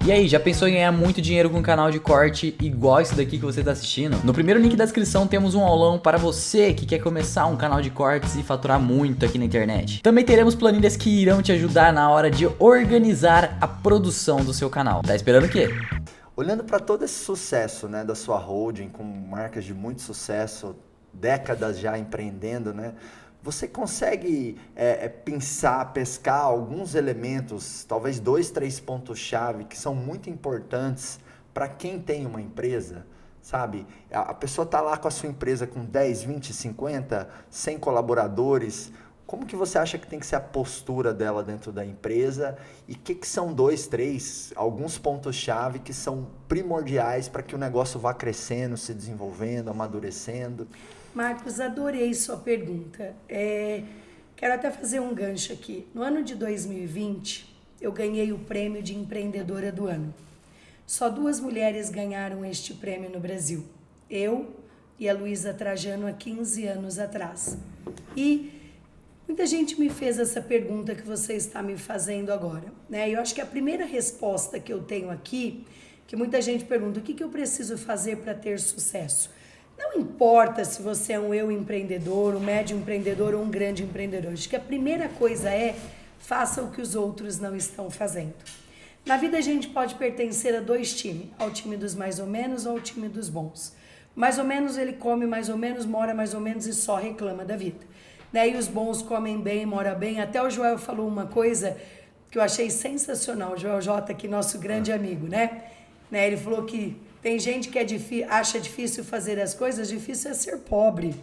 E aí, já pensou em ganhar muito dinheiro com um canal de corte igual esse daqui que você está assistindo? No primeiro link da descrição temos um aulão para você que quer começar um canal de cortes e faturar muito aqui na internet. Também teremos planilhas que irão te ajudar na hora de organizar a produção do seu canal. Tá esperando o quê? Olhando para todo esse sucesso, né, da sua holding, com marcas de muito sucesso, décadas já empreendendo, né, você consegue pescar alguns elementos, talvez 2, 3 pontos-chave que são muito importantes para quem tem uma empresa, sabe? A pessoa está lá com a sua empresa com 10, 20, 50, 100 colaboradores. Como que você acha que tem que ser a postura dela dentro da empresa? E o que são 2, 3, alguns pontos-chave que são primordiais para que o negócio vá crescendo, se desenvolvendo, amadurecendo? Marcos, adorei sua pergunta. Quero até fazer um gancho aqui. No ano de 2020, eu ganhei o prêmio de empreendedora do ano. Só 2 mulheres ganharam este prêmio no Brasil. Eu e a Luísa Trajano há 15 anos atrás. E muita gente me fez essa pergunta que você está me fazendo agora, né? Eu acho que a primeira resposta que eu tenho aqui, que muita gente pergunta, o que eu preciso fazer para ter sucesso? Não importa se você é um eu empreendedor, um médio empreendedor ou um grande empreendedor. Acho que a primeira coisa é, faça o que os outros não estão fazendo. Na vida a gente pode pertencer a 2 times, ao time dos mais ou menos ou ao time dos bons. Mais ou menos ele come mais ou menos, mora mais ou menos e só reclama da vida. E os bons comem bem, moram bem. Até o Joel falou uma coisa que eu achei sensacional. O Joel J, aqui, nosso grande amigo, né? Ele falou que tem gente que acha difícil fazer as coisas, difícil é ser pobre.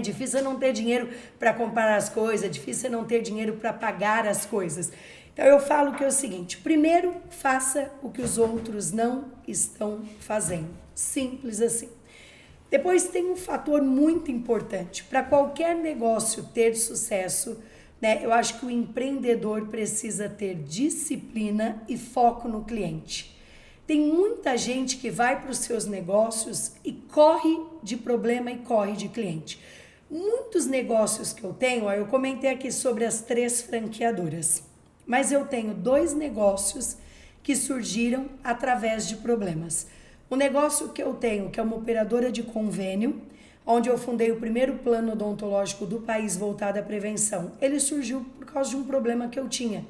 Difícil é não ter dinheiro para comprar as coisas, difícil é não ter dinheiro para pagar as coisas. Então eu falo que é o seguinte, primeiro, faça o que os outros não estão fazendo. Simples assim. Depois tem um fator muito importante. Para qualquer negócio ter sucesso, eu acho que o empreendedor precisa ter disciplina e foco no cliente. Tem muita gente que vai para os seus negócios e corre de problema e corre de cliente. Muitos negócios que eu tenho, eu comentei aqui sobre as 3 franqueadoras, mas eu tenho 2 negócios que surgiram através de problemas. O negócio que eu tenho, que é uma operadora de convênio, onde eu fundei o primeiro plano odontológico do país voltado à prevenção, ele surgiu por causa de um problema que eu tinha.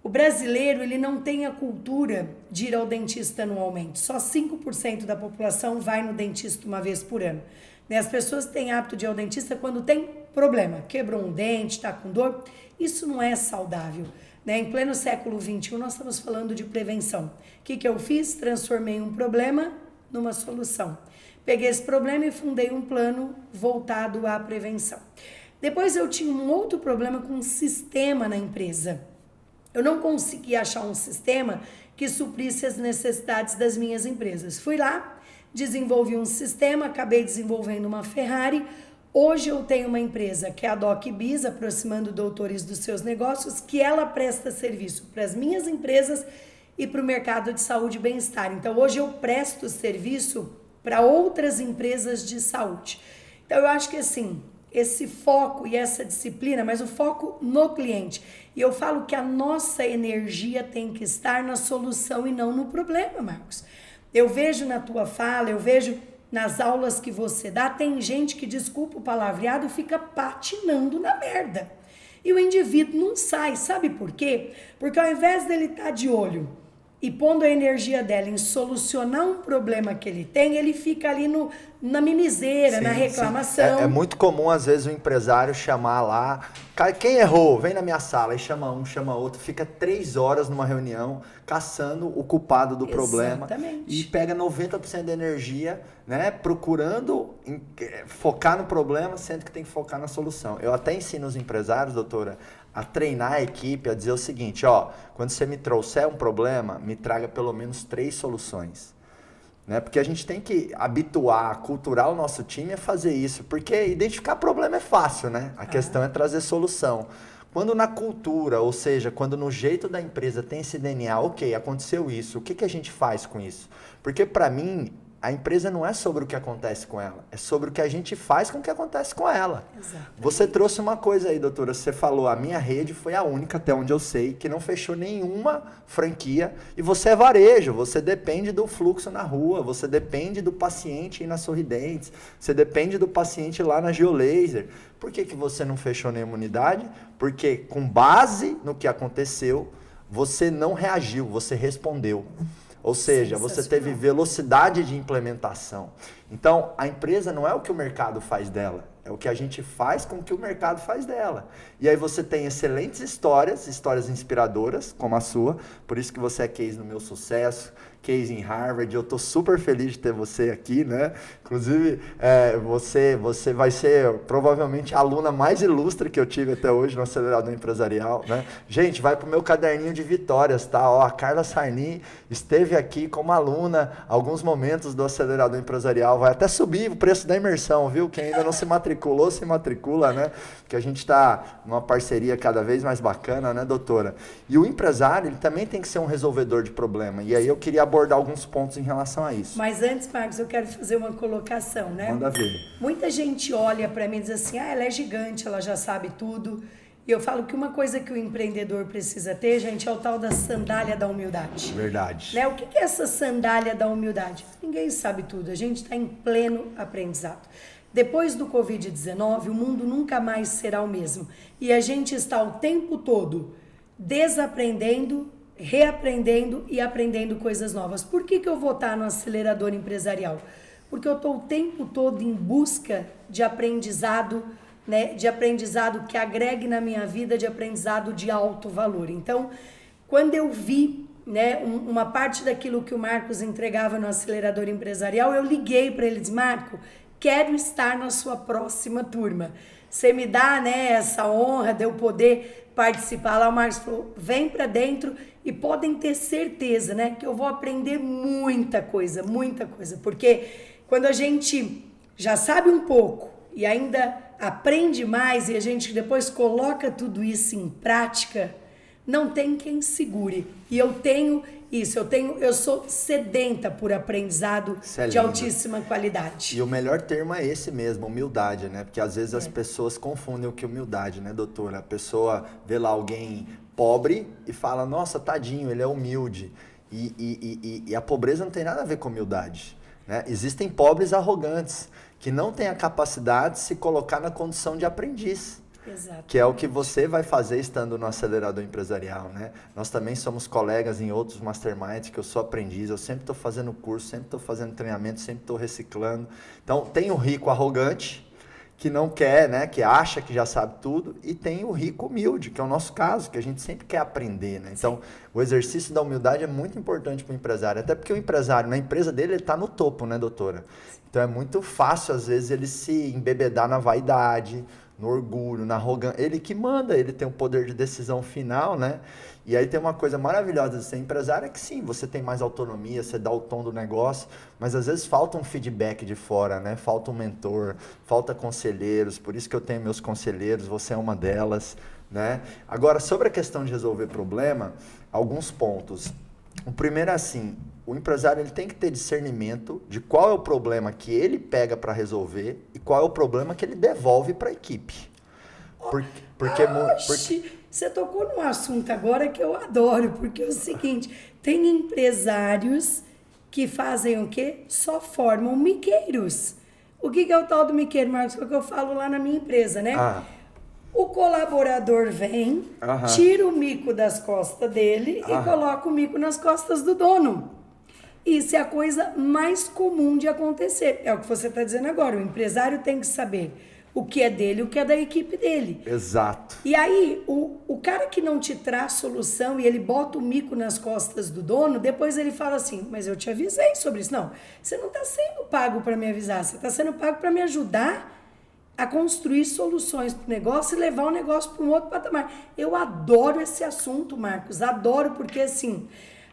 O brasileiro, ele não tem a cultura de ir ao dentista anualmente. Só 5% da população vai no dentista uma vez por ano. As pessoas têm hábito de ir ao dentista quando tem problema. Quebrou um dente, está com dor. Isso não é saudável. Em pleno século XXI, nós estamos falando de prevenção. O que eu fiz? Transformei um problema numa solução. Peguei esse problema e fundei um plano voltado à prevenção. Depois eu tinha um outro problema com um sistema na empresa. Eu não conseguia achar um sistema que suprisse as necessidades das minhas empresas. Fui lá, desenvolvi um sistema, acabei desenvolvendo uma Ferrari. Hoje eu tenho uma empresa que é a DocBiz, aproximando doutores dos seus negócios, que ela presta serviço para as minhas empresas e para o mercado de saúde e bem-estar. Então hoje eu presto serviço para outras empresas de saúde. Então eu acho que assim, esse foco e essa disciplina, mas o foco no cliente. E eu falo que a nossa energia tem que estar na solução e não no problema, Marcos. Eu vejo na tua fala, eu vejo nas aulas que você dá, tem gente que, desculpa o palavreado, fica patinando na merda. E o indivíduo não sai, sabe por quê? Porque ao invés dele estar de olho e pondo a energia dela em solucionar um problema que ele tem, ele fica ali na mimiseira, na reclamação. É muito comum, às vezes, o empresário chamar lá, quem errou? Vem na minha sala, e chama um, chama outro, fica 3 horas numa reunião, caçando o culpado do problema. E pega 90% da energia, né, procurando focar no problema, sendo que tem que focar na solução. Eu até ensino os empresários, doutora, a treinar a equipe, a dizer o seguinte, quando você me trouxer um problema, me traga pelo menos 3 soluções. Né? Porque a gente tem que habituar, culturar o nosso time a fazer isso, porque identificar problema é fácil, né? A questão é trazer solução. Quando na cultura, ou seja, quando no jeito da empresa tem esse DNA, ok, aconteceu isso, o que a gente faz com isso? Porque para mim, A empresa não é sobre o que acontece com ela, é sobre o que a gente faz com o que acontece com ela. Exatamente. Você trouxe uma coisa aí, doutora, você falou, a minha rede foi a única, até onde eu sei, que não fechou nenhuma franquia, e você é varejo, você depende do fluxo na rua, você depende do paciente ir na Sorridentes, você depende do paciente lá na Geolaser. Por que você não fechou nenhuma unidade? Porque com base no que aconteceu, você não reagiu, você respondeu. Ou seja, você teve velocidade de implementação. Então, a empresa não é o que o mercado faz dela, é o que a gente faz com o que o mercado faz dela. E aí você tem excelentes histórias inspiradoras, como a sua, por isso que você é case no Meu Sucesso, case em Harvard. Eu estou super feliz de ter você aqui, né? Inclusive, você vai ser provavelmente a aluna mais ilustre que eu tive até hoje no Acelerador Empresarial, né? Gente, vai pro meu caderninho de vitórias, tá? Ó, a Carla Sarni esteve aqui como aluna alguns momentos do Acelerador Empresarial. Vai até subir o preço da imersão, viu? Quem ainda não se matriculou, se matricula, né? Porque a gente está numa parceria cada vez mais bacana, né, doutora? E o empresário, ele também tem que ser um resolvedor de problema. E aí eu queria abordar alguns pontos em relação a isso. Mas antes, Marcos, eu quero fazer uma colocação, né? Manda ver. Muita gente olha para mim e diz assim, ela é gigante, ela já sabe tudo. E eu falo que uma coisa que o empreendedor precisa ter, gente, é o tal da sandália da humildade. Verdade. Né? O que é essa sandália da humildade? Ninguém sabe tudo, a gente está em pleno aprendizado. Depois do Covid-19, o mundo nunca mais será o mesmo. E a gente está o tempo todo desaprendendo, reaprendendo e aprendendo coisas novas. Por que eu vou estar no acelerador empresarial? Porque eu estou o tempo todo em busca de aprendizado, né? De aprendizado que agregue na minha vida, de aprendizado de alto valor. Então, quando eu vi, né, uma parte daquilo que o Marcos entregava no acelerador empresarial, eu liguei para ele e disse, Marco, quero estar na sua próxima turma. Você me dá, né, essa honra de eu poder participar lá. O Marcos falou, vem para dentro e podem ter certeza, né, que eu vou aprender muita coisa, porque quando a gente já sabe um pouco e ainda aprende mais e a gente depois coloca tudo isso em prática, não tem quem segure. E eu tenho isso, eu sou sedenta por aprendizado de altíssima qualidade. E o melhor termo é esse mesmo, humildade, né? Porque às vezes as pessoas confundem o que é humildade, né, doutora? A pessoa vê lá alguém pobre e fala, nossa, tadinho, ele é humilde. E a pobreza não tem nada a ver com humildade, né? Existem pobres arrogantes, que não têm a capacidade de se colocar na condição de aprendiz. Exatamente. Que é o que você vai fazer estando no acelerador empresarial, né? Nós também somos colegas em outros masterminds, que eu sou aprendiz, eu sempre estou fazendo curso, sempre estou fazendo treinamento, sempre estou reciclando. Então, tem o rico arrogante, que não quer, né? Que acha que já sabe tudo, e tem o rico humilde, que é o nosso caso, que a gente sempre quer aprender, né? Então, o exercício da humildade é muito importante para o empresário, até porque o empresário, na empresa dele, ele está no topo, né, doutora? Então, é muito fácil, às vezes, ele se embebedar na vaidade, no orgulho, na arrogância. Ele que manda, ele tem o poder de decisão final, né? E aí tem uma coisa maravilhosa de ser empresário, é que sim, você tem mais autonomia, você dá o tom do negócio, mas às vezes falta um feedback de fora, né? Falta um mentor, falta conselheiros, por isso que eu tenho meus conselheiros, você é uma delas, né? Agora, sobre a questão de resolver problema, alguns pontos. O primeiro é assim, o empresário ele tem que ter discernimento de qual é o problema que ele pega para resolver e qual é o problema que ele devolve para a equipe. Porque você tocou num assunto agora que eu adoro, porque é o seguinte, tem empresários que fazem o quê? Só formam miqueiros. O que é o tal do miqueiro, Marcos? É o que eu falo lá na minha empresa, né? O colaborador vem, tira o mico das costas dele e coloca o mico nas costas do dono. Isso é a coisa mais comum de acontecer. É o que você está dizendo agora. O empresário tem que saber o que é dele e o que é da equipe dele. Exato. E aí, o cara que não te traz solução e ele bota o mico nas costas do dono, depois ele fala assim, mas eu te avisei sobre isso. Não, você não está sendo pago para me avisar, você está sendo pago para me ajudar a construir soluções para o negócio e levar o negócio para um outro patamar. Eu adoro esse assunto, Marcos, adoro, porque assim,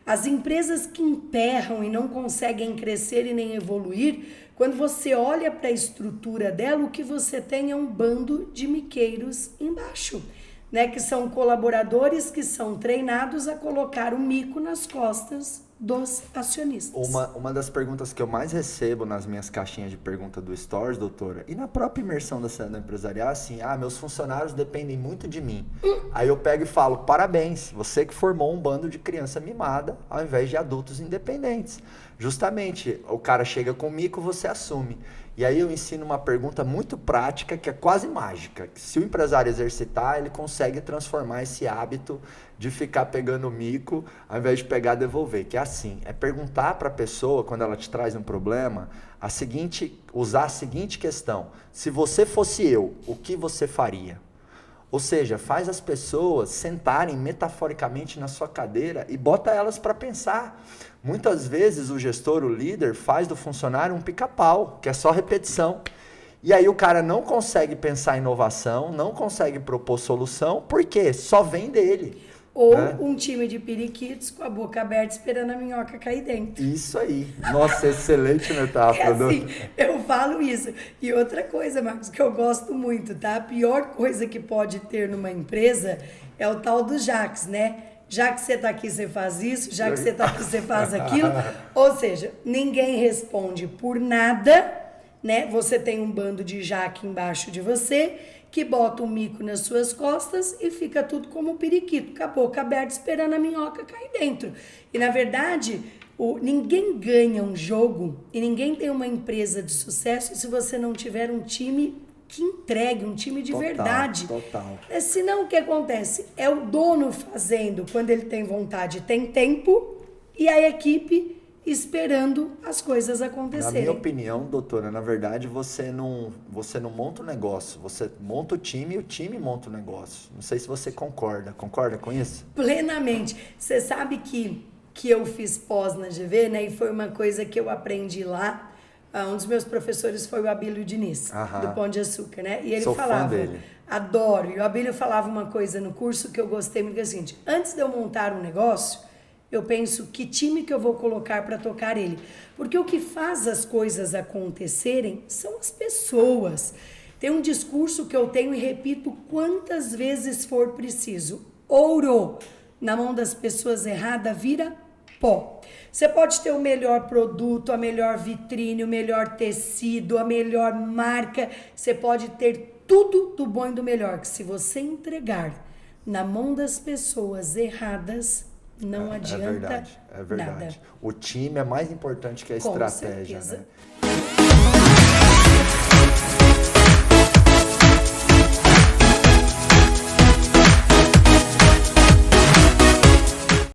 as empresas que emperram e não conseguem crescer e nem evoluir, quando você olha para a estrutura dela, o que você tem é um bando de miqueiros embaixo. né, que são colaboradores que são treinados a colocar o mico nas costas dos acionistas. Uma das perguntas que eu mais recebo nas minhas caixinhas de pergunta do Stories, doutora, e na própria imersão da cena empresarial, assim, meus funcionários dependem muito de mim. Aí eu pego e falo, parabéns, você que formou um bando de criança mimada ao invés de adultos independentes. Justamente, o cara chega com o mico, você assume. E aí eu ensino uma pergunta muito prática, que é quase mágica. Se o empresário exercitar, ele consegue transformar esse hábito de ficar pegando o mico, ao invés de pegar e devolver. Que é assim, é perguntar para a pessoa, quando ela te traz um problema, usar a seguinte questão. Se você fosse eu, o que você faria? Ou seja, faz as pessoas sentarem metaforicamente na sua cadeira e bota elas para pensar. Muitas vezes o gestor, o líder, faz do funcionário um pica-pau, que é só repetição. E aí o cara não consegue pensar em inovação, não consegue propor solução, porque só vem dele. Ou um time de periquitos com a boca aberta esperando a minhoca cair dentro. Isso aí. Nossa, excelente metáfora. Assim, eu falo isso. E outra coisa, Marcos, que eu gosto muito, tá? A pior coisa que pode ter numa empresa é o tal do Jax, né? Já que você tá aqui, você faz isso. Já que você tá aqui, você faz aquilo. Ou seja, ninguém responde por nada, né? Você tem um bando de jaque embaixo de você que bota um mico nas suas costas e fica tudo como periquito, com a boca aberta esperando a minhoca cair dentro. E na verdade, ninguém ganha um jogo e ninguém tem uma empresa de sucesso se você não tiver um time que entregue, um time de verdade. Total. Senão o que acontece? É o dono fazendo quando ele tem vontade, tem tempo, e a equipe esperando as coisas acontecerem. Na minha opinião, doutora, na verdade você não monta o negócio, você monta o time e o time monta o negócio. Não sei se você concorda com isso? Plenamente. Você sabe que eu fiz pós na GV, né? E foi uma coisa que eu aprendi lá. Um dos meus professores foi o Abílio Diniz, do Pão de Açúcar, né? E ele Sou falava, fã dele. Adoro. E o Abílio falava uma coisa no curso que eu gostei muito, que é o seguinte: antes de eu montar um negócio, eu penso que time que eu vou colocar para tocar ele. Porque o que faz as coisas acontecerem são as pessoas. Tem um discurso que eu tenho e repito quantas vezes for preciso. Ouro na mão das pessoas errada vira pó. Você pode ter o melhor produto, a melhor vitrine, o melhor tecido, a melhor marca. Você pode ter tudo do bom e do melhor. Que se você entregar na mão das pessoas erradas, não adianta É verdade. nada. O time é mais importante que a estratégia, certeza. né?